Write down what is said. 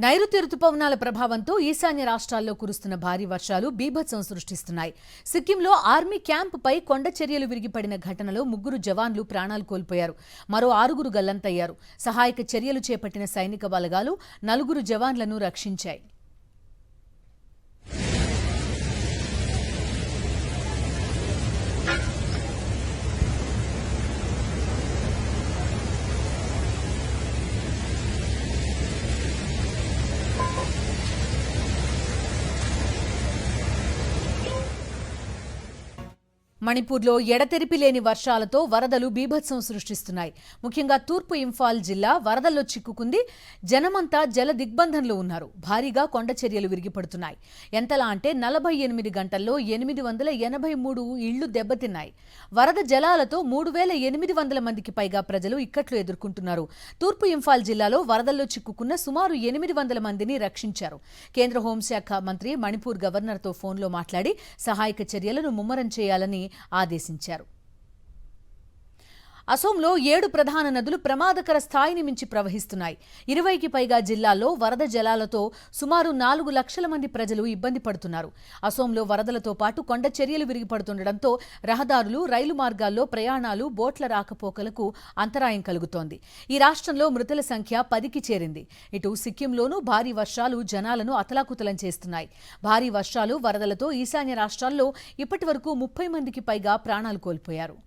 నైరుతి రుతుపవనాల ప్రభావంతో ఈశాన్య రాష్ట్రాల్లో కురుస్తున్న భారీ వర్షాలు బీభత్సం సృష్టిస్తున్నాయి. సిక్కింలో ఆర్మీ క్యాంపుపై కొండ చర్యలు విరిగిపడిన ఘటనలో 3 జవాన్లు ప్రాణాలు కోల్పోయారు. మరో 6 గల్లంతయ్యారు. సహాయక చర్యలు చేపట్టిన సైనిక బలగాలు 4 జవాన్లను రక్షించాయి. మణిపూర్లో ఎడతెరిపి లేని వర్షాలతో వరదలు బీభత్సం సృష్టిస్తున్నాయి. ముఖ్యంగా తూర్పు ఇంఫాల్ జిల్లా వరదల్లో చిక్కుకుంది. జనమంతా జల దిగ్బంధంలో ఉన్నారు. భారీగా కొండ చర్యలు విరిగిపడుతున్నాయి. ఎంతలా అంటే 48 గంటల్లో 883 ఇళ్లు దెబ్బతిన్నాయి. వరద జలాలతో 3800 మందికి పైగా ప్రజలు ఇక్కట్లు ఎదుర్కొంటున్నారు. తూర్పు ఇంఫాల్ జిల్లాలో వరదల్లో చిక్కుకున్న సుమారు 800 మందిని రక్షించారు. కేంద్ర హోంశాఖ మంత్రి మణిపూర్ గవర్నర్తో ఫోన్లో మాట్లాడి సహాయక చర్యలను ముమ్మరం చేయాలని ఆదేశించారు. అసోంలో 7 ప్రధాన నదులు ప్రమాదకర స్థాయిని మించి ప్రవహిస్తున్నాయి. 20కి పైగా జిల్లాల్లో వరద జలాలతో సుమారు 4 లక్షల మంది ప్రజలు ఇబ్బంది పడుతున్నారు. అసోంలో వరదలతో పాటు కొండ చర్యలు విరిగిపడుతుండటంతో రహదారులు, రైలు మార్గాల్లో ప్రయాణాలు, బోట్ల రాకపోకలకు అంతరాయం కలుగుతోంది. ఈ రాష్ట్రంలో మృతుల సంఖ్య 10కి చేరింది. ఇటు సిక్కింలోనూ భారీ వర్షాలు జనాలను అతలాకుతలం చేస్తున్నాయి. భారీ వర్షాలు, వరదలతో ఈశాన్య రాష్ట్రాల్లో ఇప్పటివరకు 30 మందికి పైగా ప్రాణాలు కోల్పోయారు.